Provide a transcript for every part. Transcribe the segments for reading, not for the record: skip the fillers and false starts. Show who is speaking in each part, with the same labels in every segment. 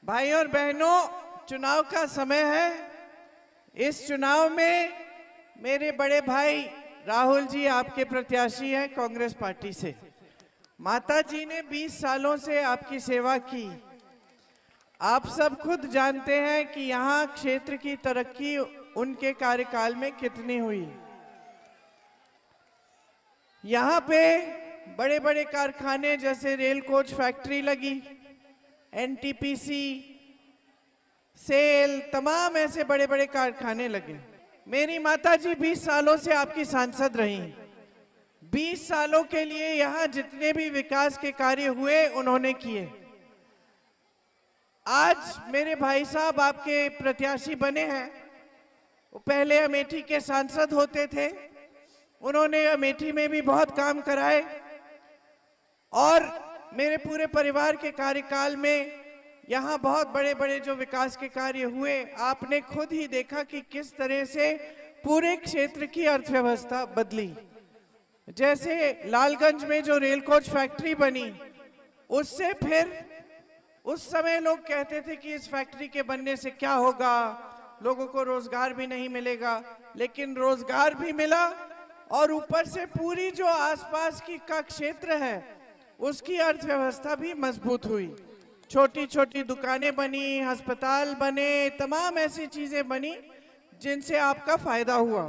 Speaker 1: भाई और बहनों, चुनाव का समय है। इस चुनाव में मेरे बड़े भाई राहुल जी आपके प्रत्याशी हैं कांग्रेस पार्टी से। माता जी ने 20 सालों से आपकी सेवा की। आप सब खुद जानते हैं कि यहाँ क्षेत्र की तरक्की उनके कार्यकाल में कितनी हुई। यहाँ पे बड़े बड़े कारखाने जैसे रेल कोच फैक्ट्री लगी, एनटीपीसी, सेल, तमाम ऐसे बड़े बड़े कारखाने लगे। मेरी माताजी 20 सालों से आपकी सांसद रही। 20 सालों के लिए यहाँ जितने भी विकास के कार्य हुए उन्होंने किए। आज मेरे भाई साहब आपके प्रत्याशी बने हैं। वो पहले अमेठी के सांसद होते थे, उन्होंने अमेठी में भी बहुत काम कराए और मेरे पूरे परिवार के कार्यकाल में यहाँ बहुत बड़े बड़े जो विकास के कार्य हुए, आपने खुद ही देखा कि किस तरह से पूरे क्षेत्र की अर्थव्यवस्था बदली। जैसे लालगंज में जो रेल कोच फैक्ट्री बनी, उससे फिर उस समय लोग कहते थे कि इस फैक्ट्री के बनने से क्या होगा, लोगों को रोजगार भी नहीं मिलेगा, लेकिन रोजगार भी मिला और ऊपर से पूरी जो आसपास की का क्षेत्र है उसकी अर्थव्यवस्था भी मजबूत हुई। छोटी छोटी दुकानें बनी, अस्पताल बने, तमाम ऐसी चीजें बनी जिनसे आपका फायदा हुआ।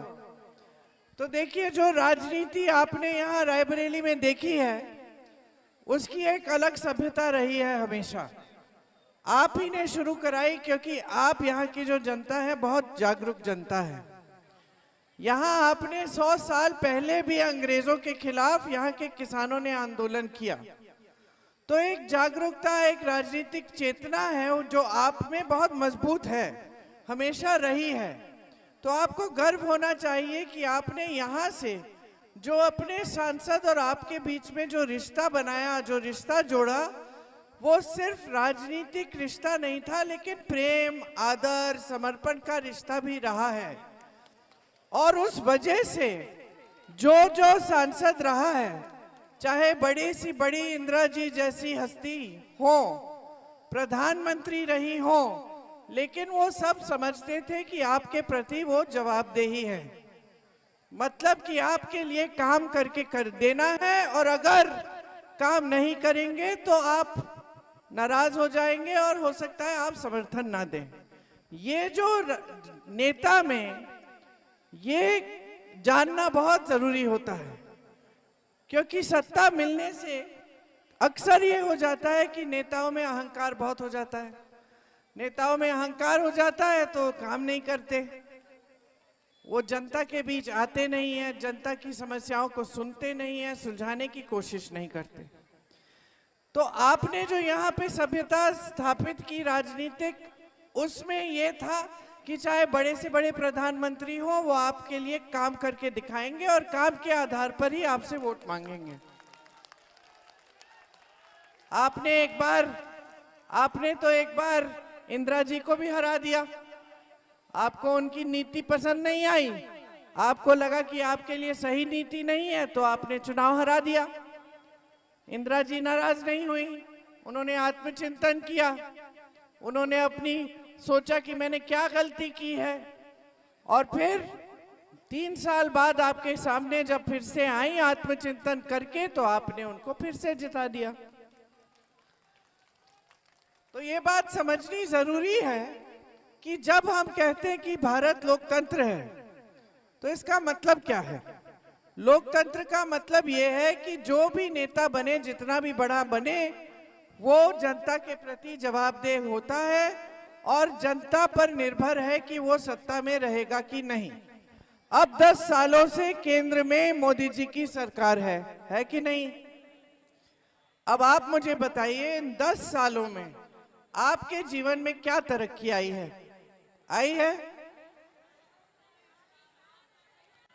Speaker 1: तो देखिए, जो राजनीति आपने यहाँ रायबरेली में देखी है उसकी एक अलग सभ्यता रही है हमेशा। आप ही ने शुरू कराई, क्योंकि आप यहाँ की जो जनता है बहुत जागरूक जनता है। यहाँ आपने 100 साल पहले भी अंग्रेजों के खिलाफ यहाँ के किसानों ने आंदोलन किया। तो एक जागरूकता, एक राजनीतिक चेतना है जो आप में बहुत मजबूत है, हमेशा रही है। तो आपको गर्व होना चाहिए कि आपने यहाँ से जो अपने सांसद और आपके बीच में जो रिश्ता बनाया, जो रिश्ता जोड़ा, वो सिर्फ राजनीतिक रिश्ता नहीं था, लेकिन प्रेम, आदर, समर्पण का रिश्ता भी रहा है। और उस वजह से जो सांसद रहा है, चाहे बड़ी सी बड़ी इंदिरा जी जैसी हस्ती हो, प्रधानमंत्री रही हो, लेकिन वो सब समझते थे कि आपके प्रति वो जवाबदेही है। मतलब कि आपके लिए काम करके कर देना है, और अगर काम नहीं करेंगे तो आप नाराज हो जाएंगे और हो सकता है आप समर्थन ना दें। ये जो नेता में ये जानना बहुत जरूरी होता है, क्योंकि सत्ता मिलने से अक्सर ये हो जाता है कि नेताओं में अहंकार बहुत हो जाता है। नेताओं में अहंकार हो जाता है तो काम नहीं करते, वो जनता के बीच आते नहीं है, जनता की समस्याओं को सुनते नहीं है, सुलझाने की कोशिश नहीं करते। तो आपने जो यहाँ पे सभ्यता स्थापित की राजनीतिक, उसमें ये था कि चाहे बड़े से बड़े प्रधानमंत्री हो, वो आपके लिए काम करके दिखाएंगे और काम के आधार पर ही आपसे वोट मांगेंगे। आपने तो एक बार इंदिरा जी को भी हरा दिया। आपको उनकी नीति पसंद नहीं आई, आपको लगा कि आपके लिए सही नीति नहीं है, तो आपने चुनाव हरा दिया। इंदिरा जी नाराज नहीं हुई, उन्होंने आत्मचिंतन किया, उन्होंने अपनी सोचा कि मैंने क्या गलती की है, और फिर 3 साल बाद आपके सामने जब फिर से आई आत्मचिंतन करके, तो आपने उनको फिर से जिता दिया। तो ये बात समझनी जरूरी है कि जब हम कहते हैं कि भारत लोकतंत्र है, तो इसका मतलब क्या है। लोकतंत्र का मतलब ये है कि जो भी नेता बने, जितना भी बड़ा बने, वो जनता के प्रति जवाबदेह होता है और जनता पर निर्भर है कि वो सत्ता में रहेगा कि नहीं। अब 10 सालों से केंद्र में मोदी जी की सरकार है कि नहीं। अब आप मुझे बताइए, इन 10 सालों में आपके जीवन में क्या तरक्की आई है?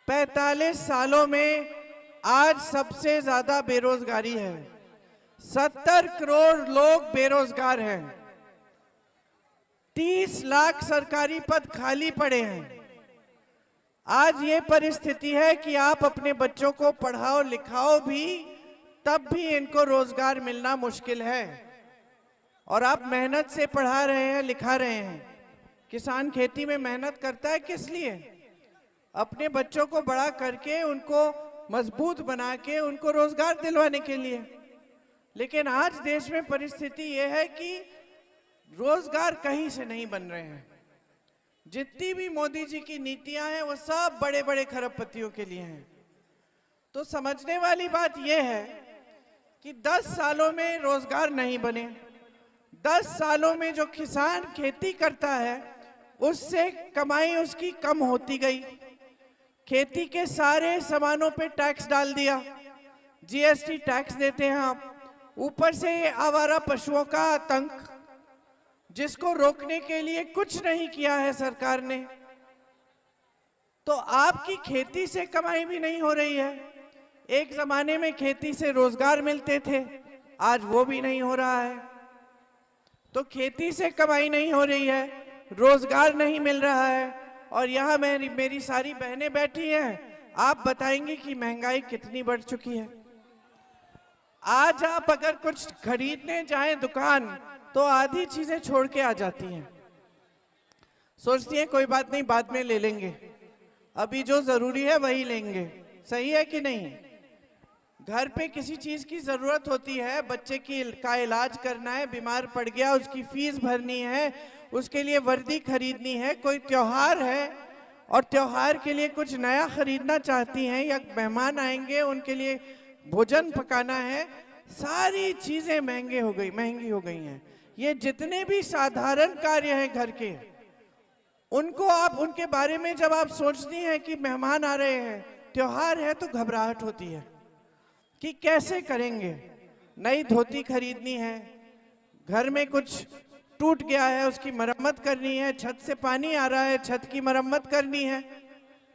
Speaker 1: 45 सालों में आज सबसे ज्यादा बेरोजगारी है। 70 करोड़ लोग बेरोजगार हैं। 30 लाख सरकारी पद खाली पड़े हैं। आज ये परिस्थिति है कि आप अपने बच्चों को पढ़ाओ लिखाओ भी, तब भी इनको रोजगार मिलना मुश्किल है। और आप मेहनत से पढ़ा रहे हैं, लिखा रहे हैं। किसान खेती में मेहनत करता है किस लिए? अपने बच्चों को बड़ा करके, उनको मजबूत बना के, उनको रोजगार दिलवाने के लिए। लेकिन आज देश में परिस्थिति यह है कि रोजगार कहीं से नहीं बन रहे हैं। जितनी भी मोदी जी की नीतियां हैं वो सब बड़े बड़े खरबपतियों के लिए हैं। तो समझने वाली बात यह है कि 10 सालों में रोजगार नहीं बने। 10 सालों में जो किसान खेती करता है उससे कमाई उसकी कम होती गई। खेती के सारे सामानों पे टैक्स डाल दिया, जीएसटी टैक्स देते हैं आप। ऊपर से ये आवारा पशुओं का आतंक, जिसको रोकने के लिए कुछ नहीं किया है सरकार ने। तो आपकी खेती से कमाई भी नहीं हो रही है। एक जमाने में खेती से रोजगार मिलते थे, आज वो भी नहीं हो रहा है। तो खेती से कमाई नहीं हो रही है, रोजगार नहीं मिल रहा है। और यहाँ मेरी सारी बहनें बैठी हैं, आप बताएंगे कि महंगाई कितनी बढ़ चुकी है। आज आप अगर कुछ खरीदने जाएं दुकान, तो आधी चीजें छोड़ के आ जाती हैं। सोचती हैं कोई बात नहीं, बाद में ले लेंगे, अभी जो जरूरी है वही लेंगे। सही है कि नहीं? घर पे किसी चीज की जरूरत होती है, बच्चे का इलाज करना है, बीमार पड़ गया, उसकी फीस भरनी है, उसके लिए वर्दी खरीदनी है, कोई त्योहार है और त्योहार के लिए कुछ नया खरीदना चाहती हैं, या मेहमान आएंगे उनके लिए भोजन पकाना है, सारी चीजें महंगी हो गई हैं। ये जितने भी साधारण कार्य हैं घर के, उनको आप उनके बारे में जब आप सोचती हैं कि मेहमान आ रहे हैं, त्योहार है, तो घबराहट होती है कि कैसे करेंगे। नई धोती खरीदनी है, घर में कुछ टूट गया है उसकी मरम्मत करनी है, छत से पानी आ रहा है छत की मरम्मत करनी है।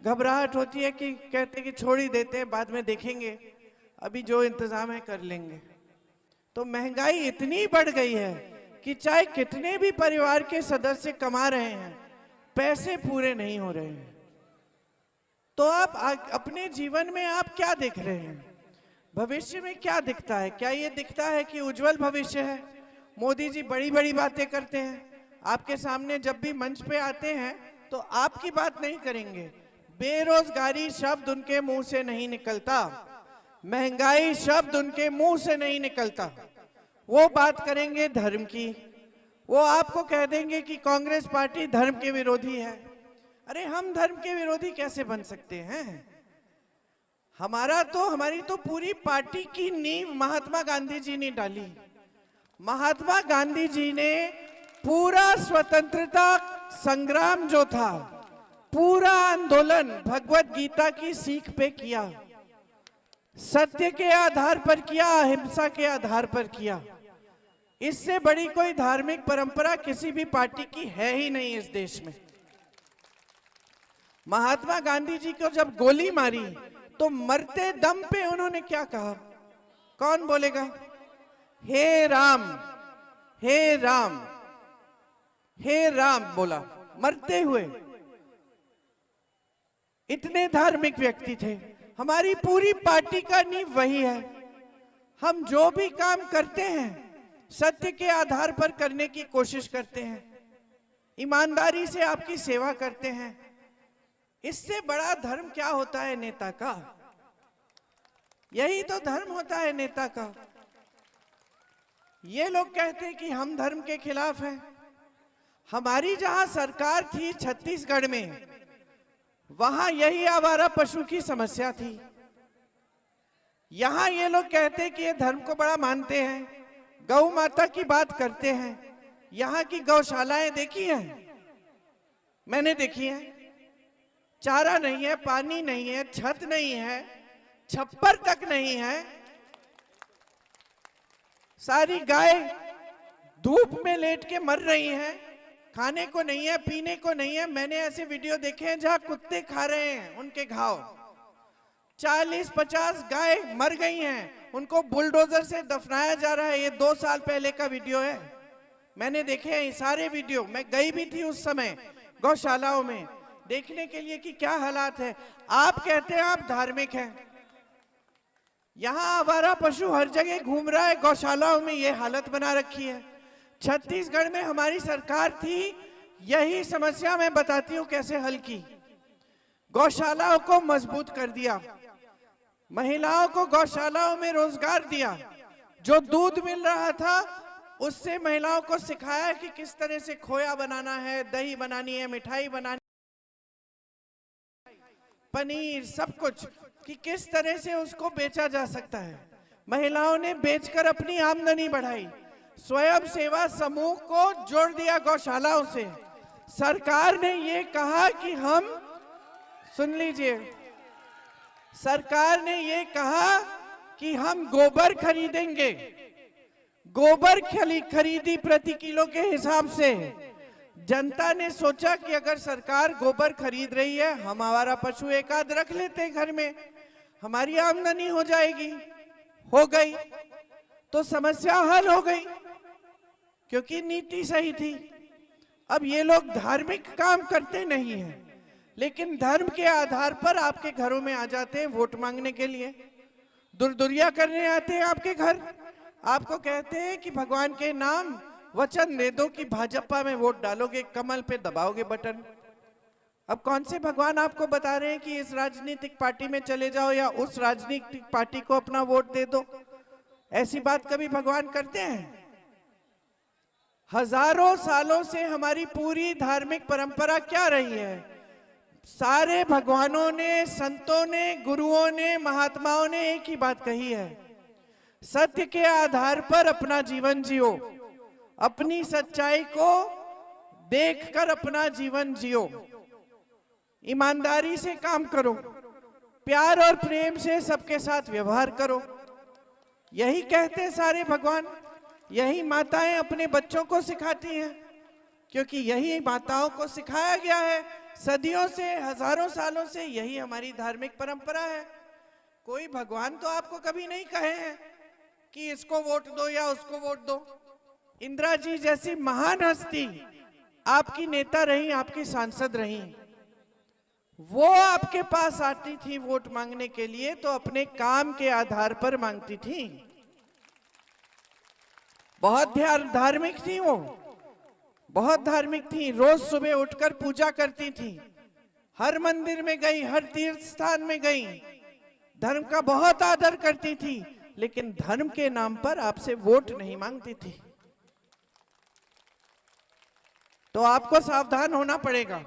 Speaker 1: घबराहट होती है कि कहते कि छोड़ ही देते हैं, बाद में देखेंगे, अभी जो इंतजाम है कर लेंगे। तो महंगाई इतनी बढ़ गई है कि चाहे कितने भी परिवार के सदस्य कमा रहे हैं, पैसे पूरे नहीं हो रहे हैं। तो आप अपने जीवन में आप क्या देख रहे हैं? भविष्य में क्या दिखता है? क्या ये दिखता है कि उज्जवल भविष्य है? मोदी जी बड़ी बड़ी बातें करते हैं, आपके सामने जब भी मंच पे आते हैं तो आपकी बात नहीं करेंगे। बेरोजगारी शब्द उनके मुंह से नहीं निकलता, महंगाई शब्द उनके मुंह से नहीं निकलता। वो बात करेंगे धर्म की, वो आपको कह देंगे कि कांग्रेस पार्टी धर्म के विरोधी है। अरे हम धर्म के विरोधी कैसे बन सकते हैं? हमारी तो पूरी पार्टी की नींव महात्मा गांधी जी ने डाली। महात्मा गांधी जी ने पूरा स्वतंत्रता संग्राम जो था, पूरा आंदोलन भगवत गीता की सीख पे किया, सत्य के आधार पर किया, अहिंसा के आधार पर किया। इससे बड़ी कोई धार्मिक परंपरा किसी भी पार्टी की है ही नहीं इस देश में। महात्मा गांधी जी को जब गोली मारी तो मरते दम पे उन्होंने क्या कहा? कौन बोलेगा? हे राम, हे राम, हे राम बोला मरते हुए। इतने धार्मिक व्यक्ति थे। हमारी पूरी पार्टी का नींव वही है। हम जो भी काम करते हैं सत्य के आधार पर करने की कोशिश करते हैं, ईमानदारी से आपकी सेवा करते हैं। इससे बड़ा धर्म क्या होता है नेता का? यही तो धर्म होता है नेता का। ये लोग कहते हैं कि हम धर्म के खिलाफ हैं। हमारी जहां सरकार थी छत्तीसगढ़ में, वहां यही आवारा पशु की समस्या थी। यहां ये लोग कहते हैं कि ये धर्म को बड़ा मानते हैं, गौ माता की बात करते हैं। यहां की गौशालाएं देखी हैं? मैंने देखी हैं। चारा नहीं है, पानी नहीं है, छत नहीं है, छप्पर तक नहीं है। सारी गाय धूप में लेट के मर रही हैं, खाने को नहीं है, पीने को नहीं है। मैंने ऐसे वीडियो देखे हैं जहां कुत्ते खा रहे हैं उनके घाव। 40-50 गाय मर गई हैं, उनको बुलडोजर से दफनाया जा रहा है। ये 2 साल पहले का वीडियो है, मैंने देखे हैं सारे वीडियो। मैं गई भी थी उस समय गौशालाओं में देखने के लिए कि क्या हालात है। आप कहते हैं आप धार्मिक हैं, यहाँ आवारा पशु हर जगह घूम रहा है, गौशालाओं में ये हालत बना रखी है। छत्तीसगढ़ में हमारी सरकार थी, यही समस्या मैं बताती हूं कैसे हल की। गौशालाओं को मजबूत कर दिया, महिलाओं को गौशालाओं में रोजगार दिया, जो दूध मिल रहा था उससे महिलाओं को सिखाया कि किस तरह से खोया बनाना है, दही बनानी है, मिठाई बनानी, पनीर, सब कुछ, कि किस तरह से उसको बेचा जा सकता है। महिलाओं ने बेचकर अपनी आमदनी बढ़ाई, स्वयं सेवा समूह को जोड़ दिया गौशालाओं से। सरकार ने ये कहा कि हम, सुन लीजिए, सरकार ने ये कहा कि हम गोबर खरीदेंगे, गोबर खरीदी प्रति किलो के हिसाब से। जनता ने सोचा कि अगर सरकार गोबर खरीद रही है, हम हमारा पशु एक आध रख लेते घर में, हमारी आमदनी हो जाएगी। हो गई तो समस्या हल हो गई, क्योंकि नीति सही थी। अब ये लोग धार्मिक काम करते नहीं हैं, लेकिन धर्म के आधार पर आपके घरों में आ जाते हैं वोट मांगने के लिए, दुर्दुरिया करने आते हैं आपके घर, आपको कहते हैं कि भगवान के नाम वचन दे दो कि भाजपा में वोट डालोगे, कमल पे दबाओगे बटन। अब कौन से भगवान आपको बता रहे हैं कि इस राजनीतिक पार्टी में चले जाओ या उस राजनीतिक पार्टी को अपना वोट दे दो? ऐसी बात कभी भगवान करते हैं? हजारों सालों से हमारी पूरी धार्मिक परंपरा क्या रही है? सारे भगवानों ने, संतों ने, गुरुओं ने, महात्माओं ने एक ही बात कही है, सत्य के आधार पर अपना जीवन जियो, अपनी सच्चाई को देखकर अपना जीवन जियो, ईमानदारी से काम करो, प्यार और प्रेम से सबके साथ व्यवहार करो। यही कहते हैं सारे भगवान, यही माताएं अपने बच्चों को सिखाती हैं, क्योंकि यही माताओं को सिखाया गया है सदियों से, हजारों सालों से। यही हमारी धार्मिक परंपरा है। कोई भगवान तो आपको कभी नहीं कहे हैं कि इसको वोट दो या उसको वोट दो। इंदिरा जी जैसी महान हस्ती आपकी नेता रही, आपकी सांसद रही, वो आपके पास आती थी वोट मांगने के लिए तो अपने काम के आधार पर मांगती थी। बहुत धार्मिक थी वो, बहुत धार्मिक थी। रोज सुबह उठकर पूजा करती थी, हर मंदिर में गई, हर तीर्थ स्थान में गई, धर्म का बहुत आदर करती थी, लेकिन धर्म के नाम पर आपसे वोट नहीं मांगती थी। तो आपको सावधान होना पड़ेगा।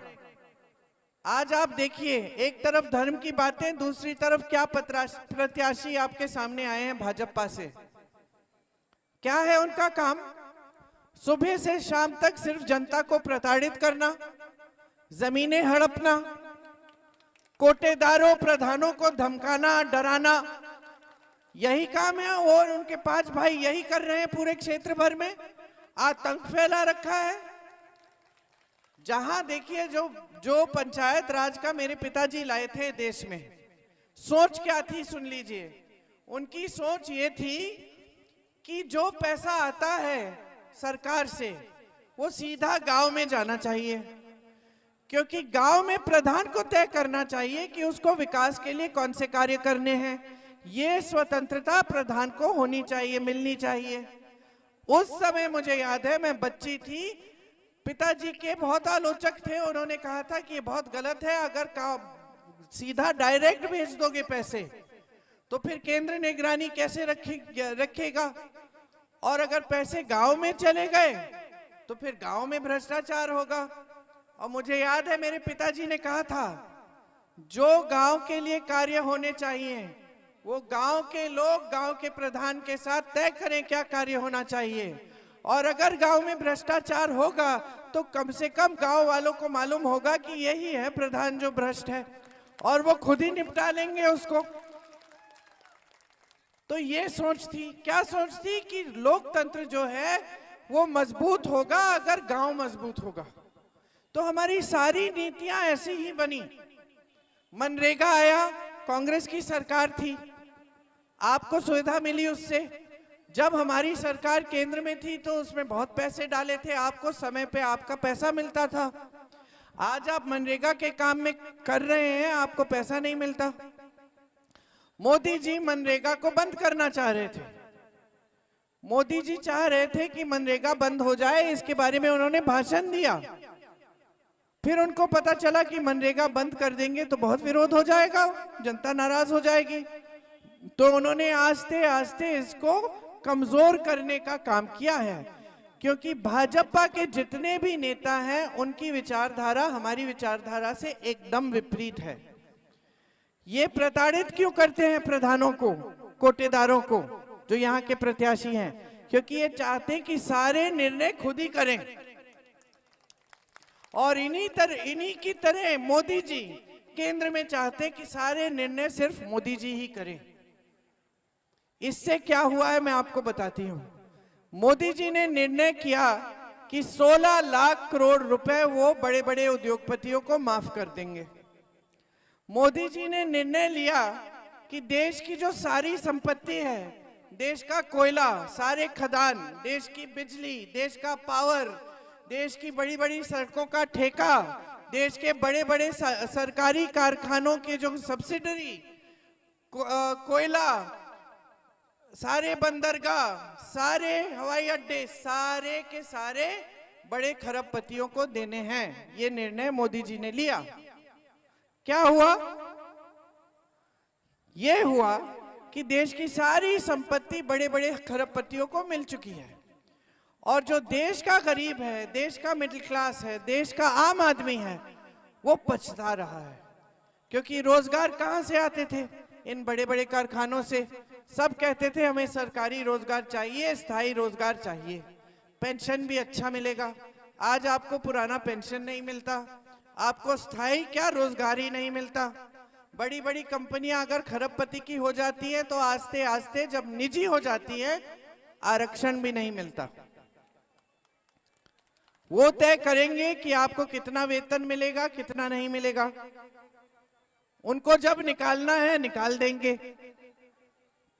Speaker 1: आज आप देखिए, एक तरफ धर्म की बातें, दूसरी तरफ क्या प्रत्याशी आपके सामने आए हैं भाजपा से। क्या है उनका काम? सुबह से शाम तक सिर्फ जनता को प्रताड़ित करना, जमीनें हड़पना, कोटेदारों प्रधानों को धमकाना, डराना, यही काम है। और उनके 5 भाई यही कर रहे हैं पूरे क्षेत्र भर में, आतंक फैला रखा है। जहां देखिए, जो पंचायत राज का मेरे पिताजी लाए थे देश में, सोच क्या थी सुन लीजिए। उनकी सोच ये थी कि जो पैसा आता है सरकार से वो सीधा गांव में जाना चाहिए, क्योंकि गांव में प्रधान को तय करना चाहिए कि उसको विकास के लिए कौन से कार्य करने हैं। ये स्वतंत्रता प्रधान को होनी चाहिए, मिलनी चाहिए। उस समय मुझे याद है, मैं बच्ची थी, पिताजी के बहुत आलोचक थे, उन्होंने कहा था कि ये बहुत गलत है, अगर सीधा डायरेक्ट भेज दोगे पैसे तो फिर केंद्र निगरानी कैसे रखेगा, और अगर पैसे गांव में चले गए तो फिर गांव में भ्रष्टाचार होगा। और मुझे याद है मेरे पिताजी ने कहा था, जो गांव के लिए कार्य होने चाहिए वो गांव के लोग, गांव के प्रधान के साथ तय करें क्या कार्य होना चाहिए, और अगर गांव में भ्रष्टाचार होगा तो कम से कम गांव वालों को मालूम होगा कि यही है प्रधान जो भ्रष्ट है, और वो खुद ही निपटा लेंगे उसको। तो ये सोच थी। क्या सोच थी? कि लोकतंत्र जो है वो मजबूत होगा अगर गांव मजबूत होगा। तो हमारी सारी नीतियां ऐसी ही बनी। मनरेगा आया, कांग्रेस की सरकार थी, आपको सुविधा मिली उससे। जब हमारी सरकार केंद्र में थी तो उसमें बहुत पैसे डाले थे, आपको समय पे आपका पैसा मिलता था। आज आप मनरेगा के काम में कर रहे हैं, आपको पैसा नहीं मिलता। मोदी जी मनरेगा को बंद करना चाह रहे थे, मोदी जी चाह रहे थे कि मनरेगा बंद हो जाए, इसके बारे में उन्होंने भाषण दिया। फिर उनको पता चला कि मनरेगा बंद कर देंगे तो बहुत विरोध हो जाएगा, जनता नाराज हो जाएगी, तो उन्होंने आस्ते आस्ते इसको कमजोर करने का काम किया है। क्योंकि भाजपा के जितने भी नेता हैं उनकी विचारधारा हमारी विचारधारा से एकदम विपरीत है। ये प्रताड़ित क्यों करते हैं प्रधानों को, कोटेदारों को, जो यहाँ के प्रत्याशी हैं? क्योंकि ये चाहते कि सारे निर्णय खुद ही करें, और इन्हीं की तरह मोदी जी केंद्र में चाहते कि सारे निर्णय सिर्फ मोदी जी ही करें। इससे क्या हुआ है मैं आपको बताती हूं। मोदी जी ने निर्णय किया कि 16 लाख करोड़ रुपए वो बड़े बड़े उद्योगपतियों को माफ कर देंगे। मोदी जी ने निर्णय लिया कि देश की जो सारी संपत्ति है, देश का कोयला, सारे खदान, देश की बिजली, देश का पावर, देश की बड़ी बड़ी सड़कों का ठेका, देश के बड़े बड़े सरकारी कारखानों के जो सब्सिडरी, कोयला, सारे बंदरगाह, सारे हवाई अड्डे, सारे के सारे बड़े खरबपतियों को देने हैं। ये निर्णय मोदी जी ने लिया। क्या हुआ? ये हुआ कि देश की सारी संपत्ति बड़े बड़े खरबपतियों को मिल चुकी है, और जो देश का गरीब है, देश का मिडिल क्लास है, देश का आम आदमी है, वो पछता रहा है। क्योंकि रोजगार कहां से आते थे? इन बड़े बड़े कारखानों से। सब कहते थे हमें सरकारी रोजगार चाहिए, स्थायी रोजगार चाहिए, पेंशन भी अच्छा मिलेगा। आज आपको पुराना पेंशन नहीं मिलता, आपको स्थायी क्या रोजगार ही नहीं मिलता। बड़ी बड़ी कंपनियां अगर खरबपति की हो जाती है तो आस्ते आस्ते जब निजी हो जाती है, आरक्षण भी नहीं मिलता। वो तय करेंगे कि आपको कितना वेतन मिलेगा, कितना नहीं मिलेगा। उनको जब निकालना है निकाल देंगे।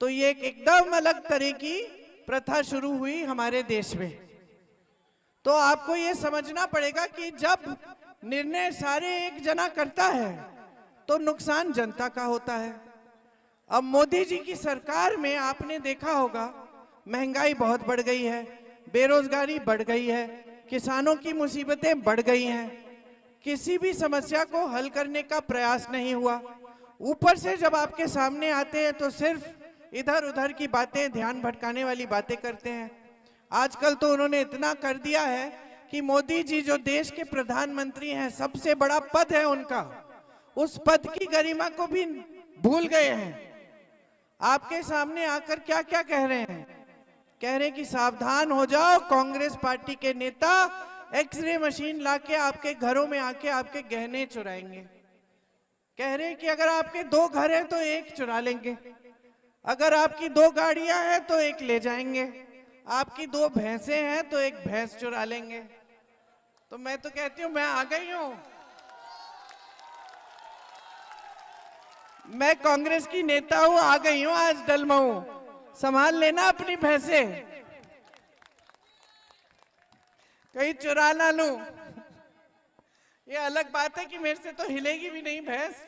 Speaker 1: तो ये एकदम अलग तरह की प्रथा शुरू हुई हमारे देश में। तो आपको ये समझना पड़ेगा कि जब निर्णय सारे एक जना करता है तो नुकसान जनता का होता है। अब मोदी जी की सरकार में आपने देखा होगा, महंगाई बहुत बढ़ गई है, बेरोजगारी बढ़ गई है, किसानों की मुसीबतें बढ़ गई हैं, किसी भी समस्या को हल करने का प्रयास नहीं हुआ। ऊपर से जब आपके सामने आते हैं तो सिर्फ इधर उधर की बातें, ध्यान भटकाने वाली बातें करते हैं। आजकल तो उन्होंने इतना कर दिया है कि मोदी जी जो देश के प्रधानमंत्री हैं, सबसे बड़ा पद है उनका, उस पद की गरिमा को भी भूल गए हैं। आपके सामने आकर क्या क्या कह रहे हैं? कह रहे हैं कि सावधान हो जाओ, कांग्रेस पार्टी के नेता एक्सरे मशीन लाके आपके घरों में आके आपके गहने चुराएंगे। कह रहे हैं कि अगर आपके 2 घर हैं तो एक चुरा लेंगे, अगर आपकी 2 गाड़ियां हैं तो एक ले जाएंगे, आपकी 2 भैंसे हैं तो एक भैंस चुरा लेंगे। तो मैं तो कहती हूं मैं आ गई हूं, मैं कांग्रेस की नेता हूं, आ गई हूं आज डलमऊ, संभाल लेना अपनी भैंसे, कहीं चुरा ना लूं। ये अलग बात है कि मेरे से तो हिलेगी भी नहीं भैंस।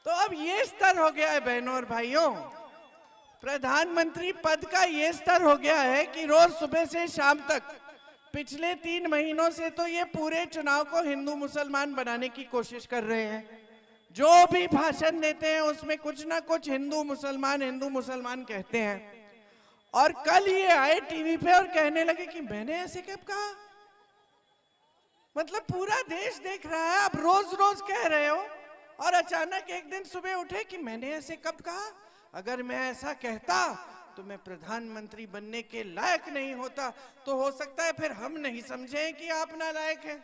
Speaker 1: तो अब ये स्तर हो गया है बहनों और भाइयों, प्रधानमंत्री पद का ये स्तर हो गया है कि रोज सुबह से शाम तक पिछले 3 महीनों से तो ये पूरे चुनाव को हिंदू मुसलमान बनाने की कोशिश कर रहे हैं। जो भी भाषण देते हैं उसमें कुछ ना कुछ हिंदू मुसलमान कहते हैं। और कल ये आए टीवी पे और कहने लगे कि मैंने ऐसे कब कहा? मतलब पूरा देश देख रहा है, आप रोज रोज कह रहे हो, और अचानक एक दिन सुबह उठे कि मैंने ऐसे कब कहा? अगर मैं ऐसा कहता तो मैं प्रधानमंत्री बनने के लायक नहीं होता। तो हो सकता है फिर हम नहीं समझे कि आप नालायक हैं।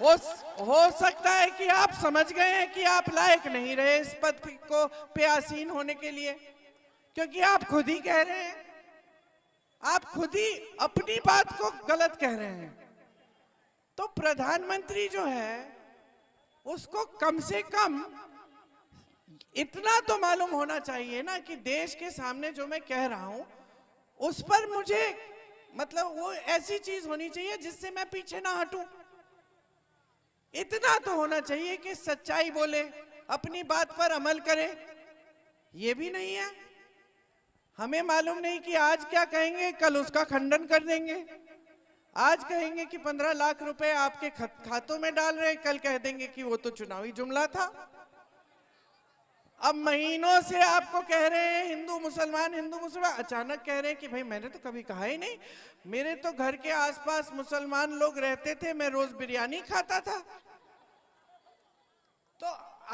Speaker 1: हो सकता है कि आप समझ गए हैं कि आप लायक नहीं रहे इस पद को पे आसीन होने के लिए, क्योंकि आप खुद ही कह रहे हैं, आप खुद ही अपनी बात को गलत कह रहे हैं। तो प्रधानमंत्री जो है उसको कम से कम इतना तो मालूम होना चाहिए ना कि देश के सामने जो मैं कह रहा हूं उस पर मुझे मतलब वो ऐसी चीज होनी चाहिए जिससे मैं पीछे ना हटूं। इतना तो होना चाहिए कि सच्चाई बोले, अपनी बात पर अमल करे, ये भी नहीं है। हमें मालूम नहीं कि आज क्या कहेंगे, कल उसका खंडन कर देंगे। आज कहेंगे कि 15 लाख रुपए आपके खातों में डाल रहे, कल कह देंगे कि वो तो चुनावी जुमला था। अब महीनों से आपको कह रहे हैं हिंदू मुसलमान, अचानक कह रहे हैं कि भाई मैंने तो कभी कहा ही नहीं, मेरे तो घर के आसपास मुसलमान लोग रहते थे, मैं रोज बिरयानी खाता था। तो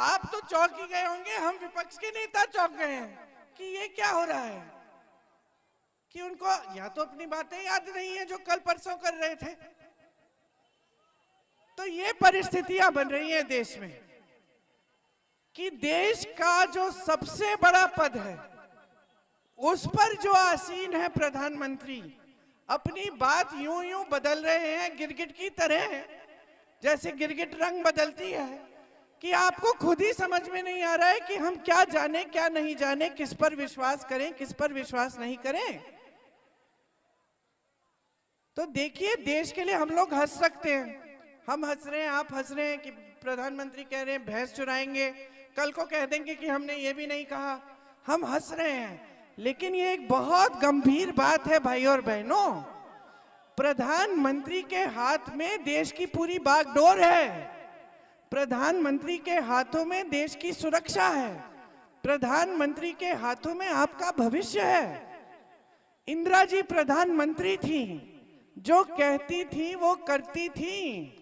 Speaker 1: आप तो चौंक ही गए होंगे, हम विपक्ष के नेता चौंक गए हैं कि ये क्या हो रहा है, कि उनको या तो अपनी बातें याद नहीं है जो कल परसों कर रहे थे। तो ये परिस्थितियां बन रही हैं देश में कि देश का जो सबसे बड़ा पद है उस पर जो आसीन है प्रधानमंत्री, अपनी बात यूं यूं बदल रहे हैं गिरगिट की तरह, जैसे गिरगिट रंग बदलती है, कि आपको खुद ही समझ में नहीं आ रहा है कि हम क्या जाने क्या नहीं जाने, किस पर विश्वास करें किस पर विश्वास नहीं करें। तो देखिए, देश के लिए हम लोग हंस सकते हैं, हम हंस रहे हैं, आप हंस रहे हैं कि प्रधानमंत्री कह रहे हैं भैंस चुराएंगे, कल को कह देंगे कि हमने ये भी नहीं कहा। हम हंस रहे हैं, लेकिन ये एक बहुत गंभीर बात है भाई और बहनों। प्रधानमंत्री के हाथ में देश की पूरी बागडोर है, प्रधानमंत्री के हाथों में देश की सुरक्षा है, प्रधानमंत्री के हाथों में आपका भविष्य है। इंदिरा जी प्रधानमंत्री थी, जो कहती थी वो करती थी।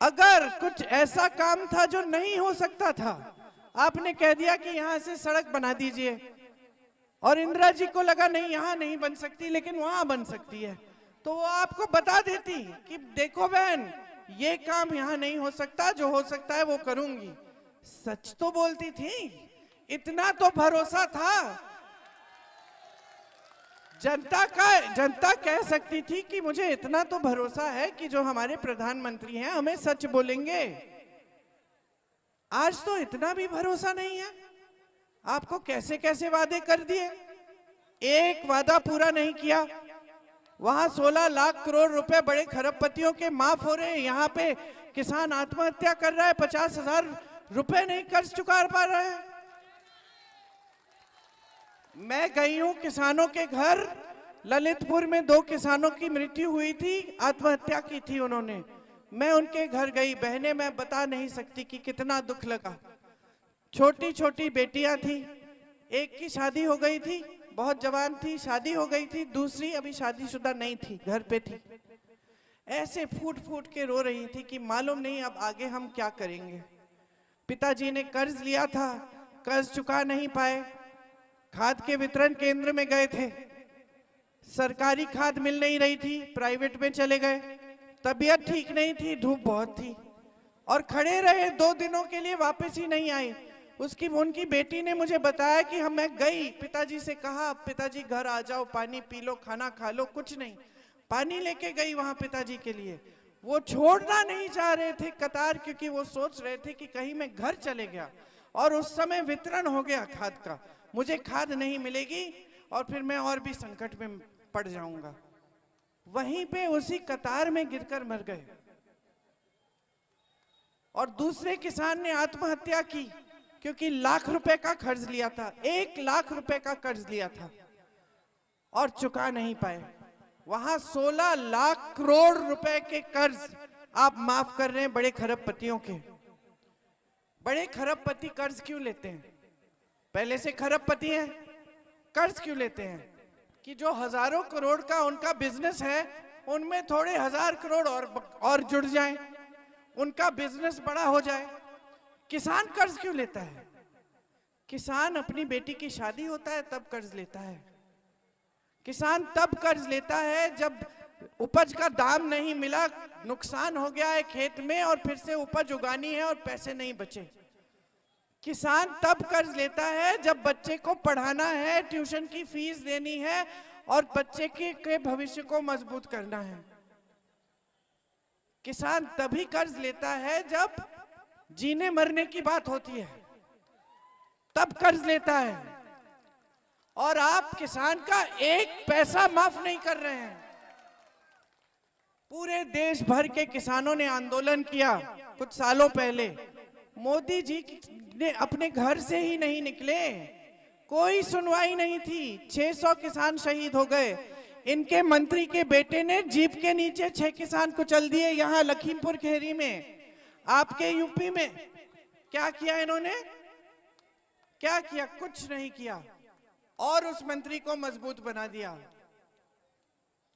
Speaker 1: अगर कुछ ऐसा काम था जो नहीं हो सकता था, आपने कह दिया कि यहां से सड़क बना दीजिए, और इंदिरा जी को लगा नहीं यहां नहीं बन सकती लेकिन वहां बन सकती है, तो वो आपको बता देती कि देखो बहन, ये काम यहां नहीं हो सकता, जो हो सकता है वो करूंगी। सच तो बोलती थी, इतना तो भरोसा था। जनता कह सकती थी कि मुझे इतना तो भरोसा है कि जो हमारे प्रधानमंत्री हैं हमें सच बोलेंगे। आज तो इतना भी भरोसा नहीं है। आपको कैसे कैसे वादे कर दिए, एक वादा पूरा नहीं किया। वहां 16 लाख करोड़ रुपए बड़े खरबपतियों के माफ हो रहे हैं, यहाँ पे किसान आत्महत्या कर रहा है, 50,000 रुपए नहीं कर्ज चुका पा रहा है। मैं गई हूं किसानों के घर, ललितपुर में 2 किसानों की मृत्यु हुई थी, आत्महत्या की थी उन्होंने। मैं उनके घर गई, बहनें मैं बता नहीं सकती कि कितना दुख लगा। छोटी छोटी बेटियां थी, एक की शादी हो गई थी, बहुत जवान थी, शादी हो गई थी, दूसरी अभी शादीशुदा नहीं थी, घर पे थी। ऐसे फूट फूट के रो रही थी कि मालूम नहीं अब आगे हम क्या करेंगे। पिताजी ने कर्ज लिया था, कर्ज चुका नहीं पाए, खाद के वितरण केंद्र में गए थे, सरकारी खाद मिल नहीं रही थी, प्राइवेट में चले गए, तबीयत ठीक नहीं थी, धूप बहुत थी, और खड़े रहे 2 दिनों के लिए, वापस ही नहीं आए। उनकी बेटी ने मुझे बताया कि मैं गई, पिताजी से कहा पिताजी घर आ जाओ, पानी पी लो, खाना खा लो, कुछ नहीं, पानी लेके गई वहां पिताजी के लिए। वो छोड़ना नहीं चाह रहे थे कतार, क्योंकि वो सोच रहे थे कि कहीं मैं घर चले गया और उस समय वितरण हो गया खाद का, मुझे खाद नहीं मिलेगी और फिर मैं और भी संकट में पड़ जाऊंगा। वहीं पे उसी कतार में गिरकर मर गए। और दूसरे किसान ने आत्महत्या की, क्योंकि लाख रुपए का कर्ज लिया था, 1 लाख रुपए का कर्ज लिया था और चुका नहीं पाए। वहां 16 लाख करोड़ रुपए के कर्ज आप माफ कर रहे हैं बड़े खरबपतियों के। बड़े खरबपति कर्ज क्यों लेते हैं? पहले से खरबपति हैं, कर्ज क्यों लेते हैं? कि जो हजारों करोड़ का उनका बिजनेस है, उनमें थोड़े 1000 करोड़ और जुड़ जाएं, उनका बिजनेस बड़ा हो जाए। किसान कर्ज क्यों लेता है? किसान अपनी बेटी की शादी होता है तब कर्ज लेता है। किसान तब कर्ज लेता है जब उपज का दाम नहीं मिला, नुकसान हो गया है खेत में और फिर से उपज उगानी है और पैसे नहीं बचे। किसान तब कर्ज लेता है जब बच्चे को पढ़ाना है, ट्यूशन की फीस देनी है और बच्चे के भविष्य को मजबूत करना है। किसान तभी कर्ज लेता है जब जीने मरने की बात होती है, तब कर्ज लेता है। और आप किसान का 1 पैसा माफ नहीं कर रहे हैं। पूरे देश भर के किसानों ने आंदोलन किया कुछ सालों पहले। मोदी जी ने अपने घर से ही नहीं निकले, कोई सुनवाई नहीं थी। 600 किसान शहीद हो गए। इनके मंत्री के बेटे ने जीप के नीचे 6 किसान कुचल दिए यहां लखीमपुर खीरी में। आपके यूपी में क्या किया इन्होंने? क्या किया? कुछ नहीं किया। और उस मंत्री को मजबूत बना दिया।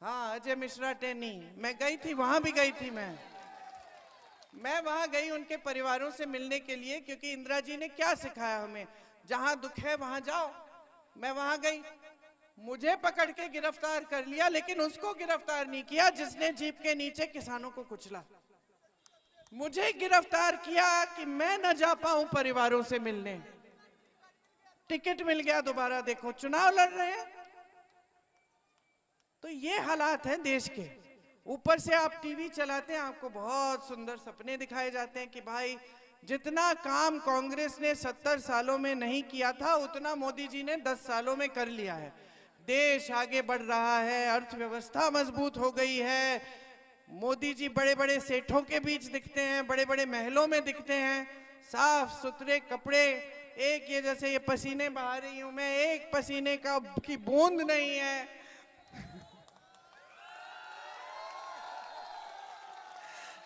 Speaker 1: हाँ, अजय मिश्रा टेनी, मैं गई थी, वहां भी गई थी। मैं वहां गई उनके परिवारों से मिलने के लिए, क्योंकि इंदिरा जी ने क्या सिखाया हमें, जहां दुख है वहां जाओ। मैं वहां गई, मुझे पकड़ के गिरफ्तार कर लिया, लेकिन उसको गिरफ्तार नहीं किया जिसने जीप के नीचे किसानों को कुचला। मुझे गिरफ्तार किया कि मैं न जा पाऊं परिवारों से मिलने। टिकट मिल गया, दोबारा देखो चुनाव लड़ रहे हैं। तो ये हालात हैं देश के। ऊपर से आप टीवी चलाते हैं, आपको बहुत सुंदर सपने दिखाए जाते हैं कि भाई जितना काम कांग्रेस ने 70 सालों में नहीं किया था, उतना मोदी जी ने 10 सालों में कर लिया है। देश आगे बढ़ रहा है, अर्थव्यवस्था मजबूत हो गई है। मोदी जी बड़े बड़े सेठों के बीच दिखते हैं, बड़े बड़े महलों में दिखते हैं, साफ सुथरे कपड़े। एक ये जैसे ये पसीने बहा रही हूं मैं, एक पसीने की बूंद नहीं है।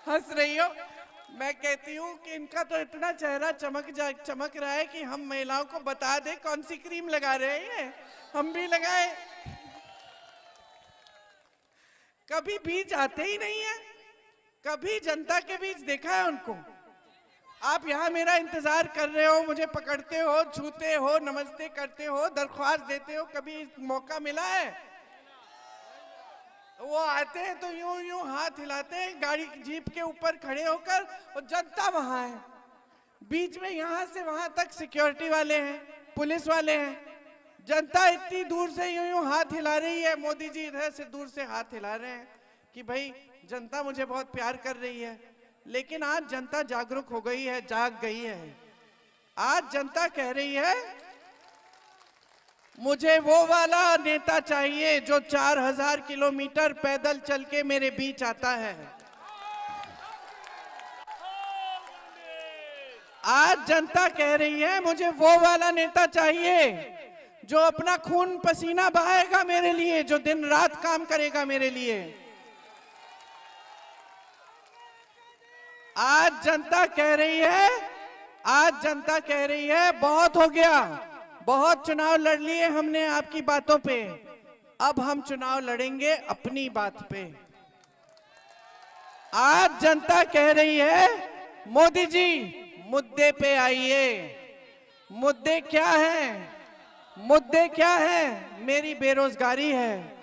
Speaker 1: हंस रही हो? मैं कहती हूँ कि इनका तो इतना चेहरा चमक रहा है कि हम महिलाओं को बता दें कौन सी क्रीम लगा रहे हैं, हम भी लगाए। कभी बीच आते ही नहीं है, कभी जनता के बीच देखा है उनको? आप यहाँ मेरा इंतजार कर रहे हो, मुझे पकड़ते हो, छूते हो, नमस्ते करते हो, दरख्वास्त देते हो, कभी मौका मिला है? वो आते हैं तो यूं यूं हाथ हिलाते हैं गाड़ी जीप के ऊपर खड़े होकर, और जनता वहां है। बीच में यहां से वहां तक सिक्योरिटी वाले हैं, पुलिस वाले हैं। जनता इतनी दूर से यूं यूं हाथ हिला रही है, मोदी जी इधर से दूर से हाथ हिला रहे हैं कि भाई जनता मुझे बहुत प्यार कर रही है। लेकिन आज जनता जागरूक हो गई है, जाग गई है। आज जनता कह रही है मुझे वो वाला नेता चाहिए जो 4000 किलोमीटर पैदल चल के मेरे बीच आता है। आज जनता कह रही है मुझे वो वाला नेता चाहिए जो अपना खून पसीना बहाएगा मेरे लिए, जो दिन रात काम करेगा मेरे लिए। आज जनता कह रही है बहुत हो गया, बहुत चुनाव लड़ लिए हमने आपकी बातों पे, अब हम चुनाव लड़ेंगे अपनी बात पे। आज जनता कह रही है मोदी जी मुद्दे पे आइए। मुद्दे क्या हैं? मुद्दे क्या हैं? मेरी बेरोजगारी है।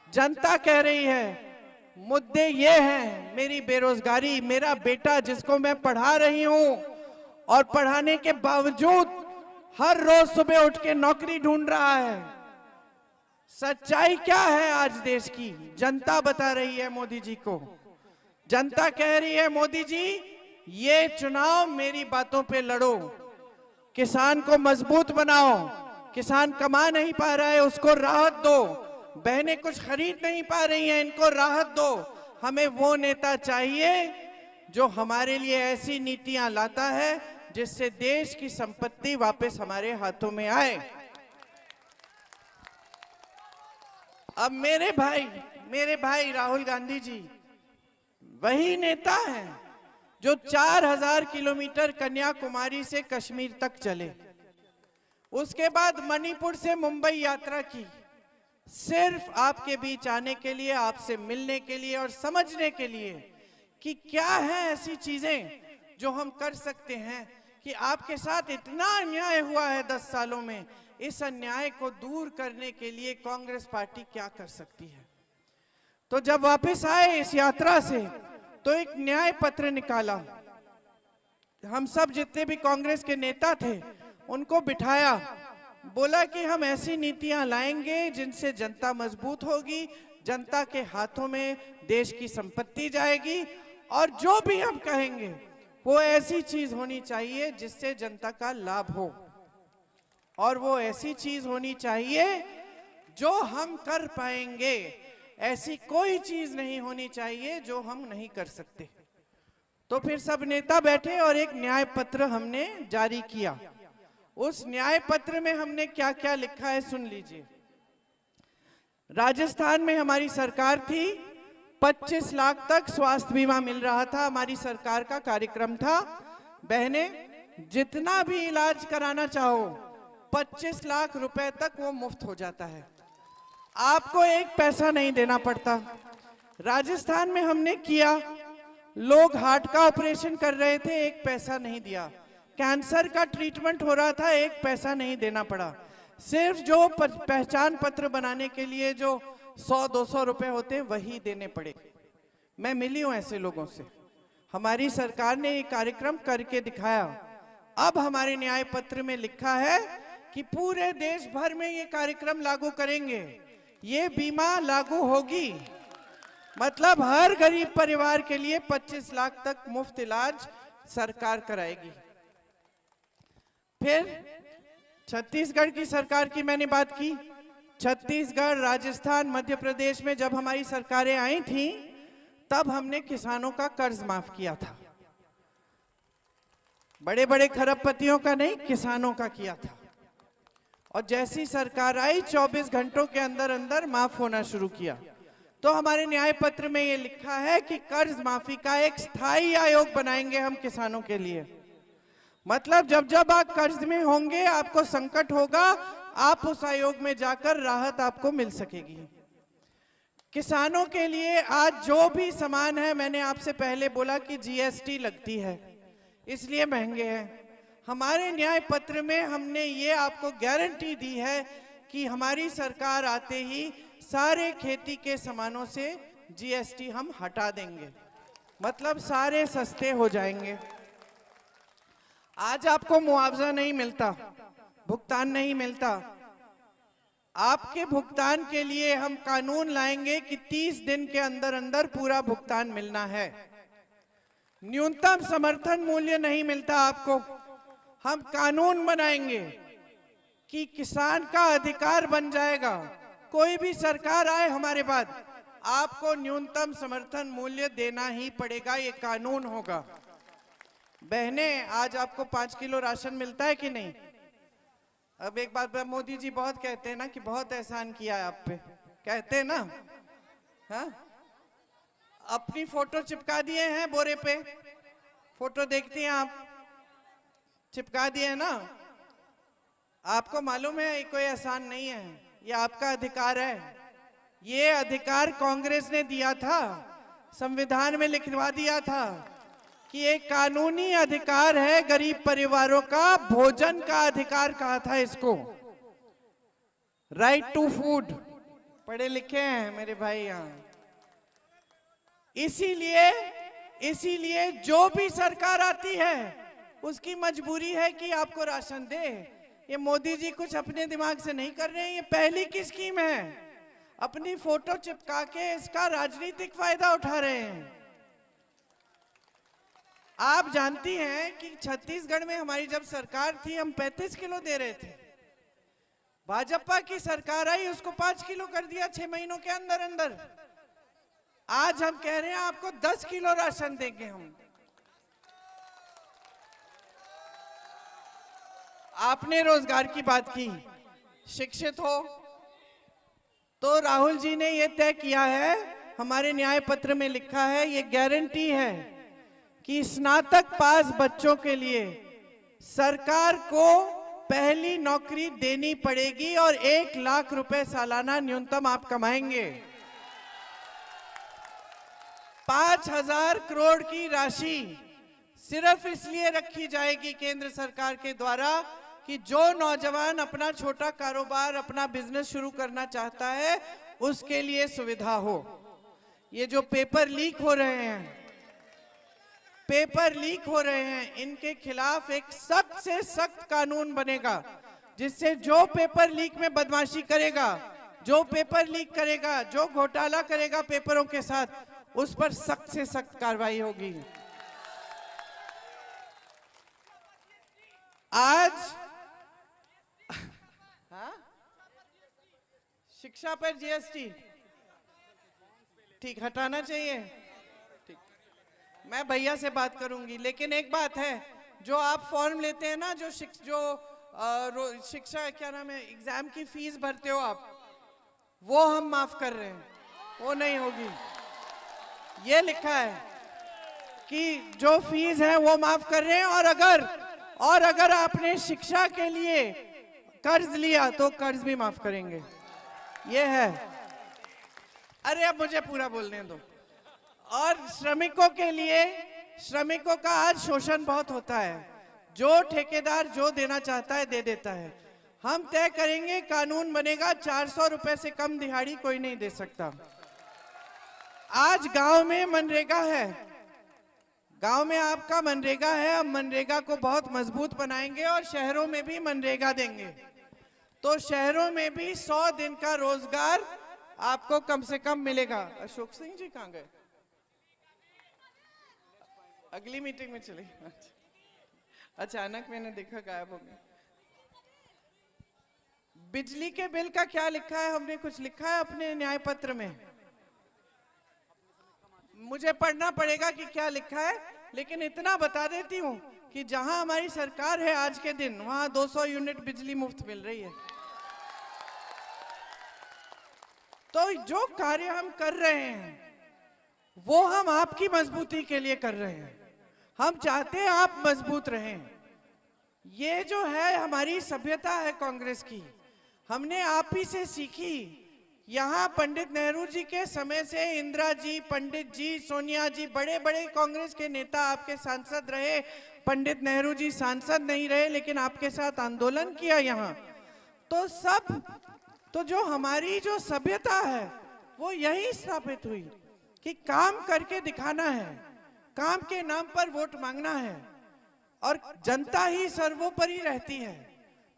Speaker 1: जनता कह रही है मुद्दे ये हैं, मेरी बेरोजगारी, मेरा बेटा जिसको मैं पढ़ा रही हूं और पढ़ाने के बावजूद हर रोज सुबह उठ के नौकरी ढूंढ रहा है। सच्चाई क्या है आज देश की? जनता बता रही है मोदी जी को। जनता कह रही है मोदी जी ये चुनाव मेरी बातों पे लड़ो, किसान को मजबूत बनाओ, किसान कमा नहीं पा रहा है उसको राहत दो, बहनें कुछ खरीद नहीं पा रही हैं इनको राहत दो। हमें वो नेता चाहिए जो हमारे लिए ऐसी नीतियां लाता है जिससे देश की संपत्ति वापस हमारे हाथों में आए। अब मेरे भाई राहुल गांधी जी वही नेता हैं जो 4000 किलोमीटर कन्याकुमारी से कश्मीर तक चले, उसके बाद मणिपुर से मुंबई यात्रा की, सिर्फ आपके बीच आने के लिए, आपसे मिलने के लिए और समझने के लिए कि क्या है ऐसी चीजें जो हम कर सकते हैं कि आपके साथ इतना अन्याय हुआ है 10 सालों में, इस अन्याय को दूर करने के लिए कांग्रेस पार्टी क्या कर सकती है। तो जब वापस आए इस यात्रा से तो एक न्याय पत्र निकाला। हम सब जितने भी कांग्रेस के नेता थे उनको बिठाया, बोला कि हम ऐसी नीतियां लाएंगे जिनसे जनता मजबूत होगी, जनता के हाथों में देश की संपत्ति जाएगी, और जो भी हम कहेंगे वो ऐसी चीज होनी चाहिए जिससे जनता का लाभ हो, और वो ऐसी चीज होनी चाहिए जो हम कर पाएंगे। ऐसी कोई चीज नहीं होनी चाहिए जो हम नहीं कर सकते। तो फिर सब नेता बैठे और एक न्याय पत्र हमने जारी किया। उस न्याय पत्र में हमने क्या क्या लिखा है सुन लीजिए। राजस्थान में हमारी सरकार थी, 25 लाख तक स्वास्थ्य बीमा मिल रहा था, हमारी सरकार का कार्यक्रम था। बहने, जितना भी इलाज कराना चाहो 25 लाख रुपए तक वो मुफ्त हो जाता है, आपको एक पैसा नहीं देना पड़ता। राजस्थान में हमने किया, लोग हार्ट का ऑपरेशन कर रहे थे, एक पैसा नहीं दिया। कैंसर का ट्रीटमेंट हो रहा था, एक पैसा नहीं देना पड़ा। सिर्फ जो पहचान पत्र बनाने के लिए जो 100-200 रुपए होते हैं वही देने पड़े। मैं मिली हूं ऐसे लोगों से। हमारी सरकार ने ये कार्यक्रम करके दिखाया। अब हमारे न्याय पत्र में लिखा है कि पूरे देश भर में ये कार्यक्रम लागू करेंगे, ये बीमा लागू होगी, मतलब हर गरीब परिवार के लिए 25 लाख तक मुफ्त इलाज सरकार कराएगी। फिर छत्तीसगढ़ की सरकार की मैंने बात की। छत्तीसगढ़, राजस्थान, मध्य प्रदेश में जब हमारी सरकारें आई थी तब हमने किसानों का कर्ज माफ किया था। बड़े बड़े खरबपतियों का नहीं, किसानों का किया था। और जैसी सरकार आई 24 घंटों के अंदर अंदर माफ होना शुरू किया। तो हमारे न्याय पत्र में ये लिखा है कि कर्ज माफी का एक स्थायी आयोग बनाएंगे हम किसानों के लिए। मतलब जब जब आप कर्ज में होंगे, आपको संकट होगा, आप उस आयोग में जाकर राहत आपको मिल सकेगी। किसानों के लिए आज जो भी सामान है, मैंने आपसे पहले बोला कि जीएसटी लगती है, इसलिए महंगे हैं। हमारे न्याय पत्र में हमने ये आपको गारंटी दी है कि हमारी सरकार आते ही सारे खेती के सामानों से जीएसटी हम हटा देंगे, मतलब सारे सस्ते हो जाएंगे। आज आपको मुआवजा नहीं मिलता, भुगतान नहीं मिलता, आपके भुगतान के लिए हम कानून लाएंगे कि 30 दिन के अंदर अंदर पूरा भुगतान मिलना है। न्यूनतम समर्थन मूल्य नहीं मिलता आपको, हम कानून बनाएंगे कि किसान का अधिकार बन जाएगा। कोई भी सरकार आए हमारे बाद, आपको न्यूनतम समर्थन मूल्य देना ही पड़ेगा, ये कानून होगा। बहनें, आज आपको 5 किलो राशन मिलता है कि नहीं? अब एक बात, मोदी जी बहुत कहते हैं ना कि बहुत एहसान किया है आप पे, कहते हैं ना, हाँ? अपनी फोटो चिपका दिए हैं बोरे पे, फोटो देखती हैं आप, चिपका दिए हैं ना। आपको मालूम है ये कोई एहसान नहीं है, ये आपका अधिकार है। ये अधिकार कांग्रेस ने दिया था, संविधान में लिखवा दिया था कि एक कानूनी अधिकार है गरीब परिवारों का, भोजन का अधिकार कहा था इसको, राइट टू फूड। पढ़े लिखे हैं मेरे भाई यहाँ। इसीलिए जो भी सरकार आती है उसकी मजबूरी है कि आपको राशन दे। ये मोदी जी कुछ अपने दिमाग से नहीं कर रहे हैं, ये पहली की स्कीम है, अपनी फोटो चिपका के इसका राजनीतिक फायदा उठा रहे हैं। आप जानती हैं कि छत्तीसगढ़ में हमारी जब सरकार थी हम 35 किलो दे रहे थे, भाजपा की सरकार आई उसको 5 किलो कर दिया 6 महीनों के अंदर अंदर। आज हम कह रहे हैं आपको 10 किलो राशन देंगे हम। आपने रोजगार की बात की, शिक्षित हो तो राहुल जी ने यह तय किया है, हमारे न्याय पत्र में लिखा है, ये गारंटी है कि स्नातक पास बच्चों के लिए सरकार को पहली नौकरी देनी पड़ेगी और 1 लाख रुपए सालाना न्यूनतम आप कमाएंगे। 5,000 करोड़ की राशि सिर्फ इसलिए रखी जाएगी केंद्र सरकार के द्वारा कि जो नौजवान अपना छोटा कारोबार, अपना बिजनेस शुरू करना चाहता है उसके लिए सुविधा हो। ये जो पेपर लीक हो रहे हैं, इनके खिलाफ एक सख्त से सख्त कानून बनेगा, जिससे जो पेपर लीक में बदमाशी करेगा, जो पेपर लीक करेगा, जो घोटाला करेगा पेपरों के साथ, उस पर सख्त से सख्त कार्रवाई होगी। आज हाँ? शिक्षा पर जीएसटी, ठीक, हटाना चाहिए। ठीक, मैं भैया से बात करूंगी। लेकिन एक बात है, जो आप फॉर्म लेते हैं ना, जो शिक्षा क्या नाम है, एग्जाम की फीस भरते हो आप, वो हम माफ कर रहे हैं, वो नहीं होगी। ये लिखा है कि जो फीस है वो माफ कर रहे हैं, और अगर आपने शिक्षा के लिए कर्ज लिया तो कर्ज भी माफ करेंगे। ये है। अरे अब मुझे पूरा बोलने दो। और श्रमिकों के लिए, श्रमिकों का आज शोषण बहुत होता है। जो ठेकेदार जो देना चाहता है दे देता है। हम तय करेंगे, कानून बनेगा, 400 रुपए से कम दिहाड़ी कोई नहीं दे सकता। आज गांव में मनरेगा है, गांव में आपका मनरेगा है, हम मनरेगा को बहुत मजबूत बनाएंगे और शहरों में भी मनरेगा देंगे। तो शहरों में भी 100 दिन का रोजगार आपको कम से कम मिलेगा। अशोक सिंह जी कहाँ गए? अगली मीटिंग में चले। अचानक मैंने देखा गायब हो गए। बिजली के बिल का क्या लिखा है? हमने कुछ लिखा है अपने न्याय पत्र में? मुझे पढ़ना पड़ेगा कि क्या लिखा है, लेकिन इतना बता देती हूँ कि जहां हमारी सरकार है आज के दिन, वहां 200 यूनिट बिजली मुफ्त मिल रही है। तो जो कार्य हम कर रहे हैं वो हम आपकी मजबूती के लिए कर रहे हैं। हम चाहते हैं आप मजबूत रहें। ये जो है हमारी सभ्यता है कांग्रेस की, हमने आप ही से सीखी। यहाँ पंडित नेहरू जी के समय से इंदिरा जी, पंडित जी, सोनिया जी, बड़े बड़े कांग्रेस के नेता आपके सांसद रहे। पंडित नेहरू जी सांसद नहीं रहे, लेकिन आपके साथ आंदोलन किया यहाँ। तो जो हमारी जो सभ्यता है वो यही स्थापित हुई कि काम करके दिखाना है, काम के नाम पर वोट मांगना है, और जनता ही सर्वोपरि रहती है।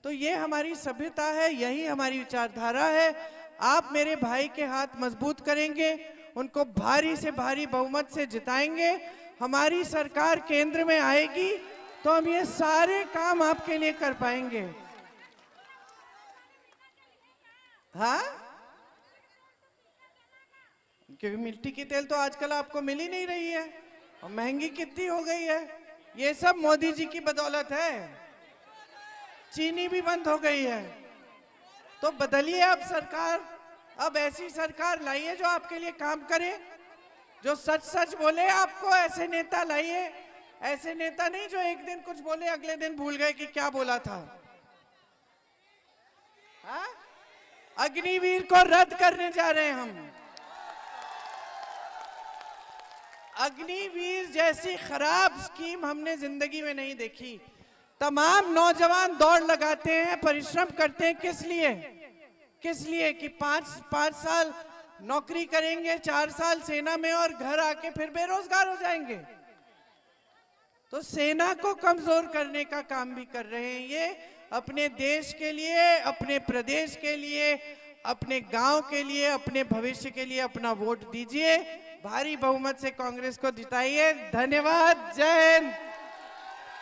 Speaker 1: तो ये हमारी सभ्यता है, यही हमारी विचारधारा है। आप मेरे भाई के हाथ मजबूत करेंगे, उनको भारी से भारी बहुमत से जिताएंगे। हमारी सरकार केंद्र में आएगी तो हम ये सारे काम आपके लिए कर पाएंगे। हाँ, क्योंकि मिट्टी की तेल तो आजकल आपको मिल ही नहीं रही है, और महंगी कितनी हो गई है। ये सब मोदी जी की बदौलत है। चीनी भी बंद हो गई है। तो बदलिए अब सरकार, अब ऐसी सरकार लाइए जो आपके लिए काम करे, जो सच सच बोले। आपको ऐसे नेता लाइए, ऐसे नेता नहीं जो एक दिन कुछ बोले अगले दिन भूल गए कि क्या बोला था। हाँ? अग्निवीर को रद्द करने जा रहे हैं हम। अग्निवीर जैसी खराब स्कीम हमने जिंदगी में नहीं देखी। तमाम नौजवान दौड़ लगाते हैं, परिश्रम करते हैं, किस लिए? किस लिए? कि 5 साल नौकरी करेंगे, 4 साल सेना में, और घर आके फिर बेरोजगार हो जाएंगे। तो सेना को कमजोर करने का काम भी कर रहे हैं ये। अपने देश के लिए, अपने प्रदेश के लिए, अपने गांव के लिए, अपने भविष्य के लिए अपना वोट दीजिए। भारी बहुमत से कांग्रेस को जिताइए। धन्यवाद। जय हिंद।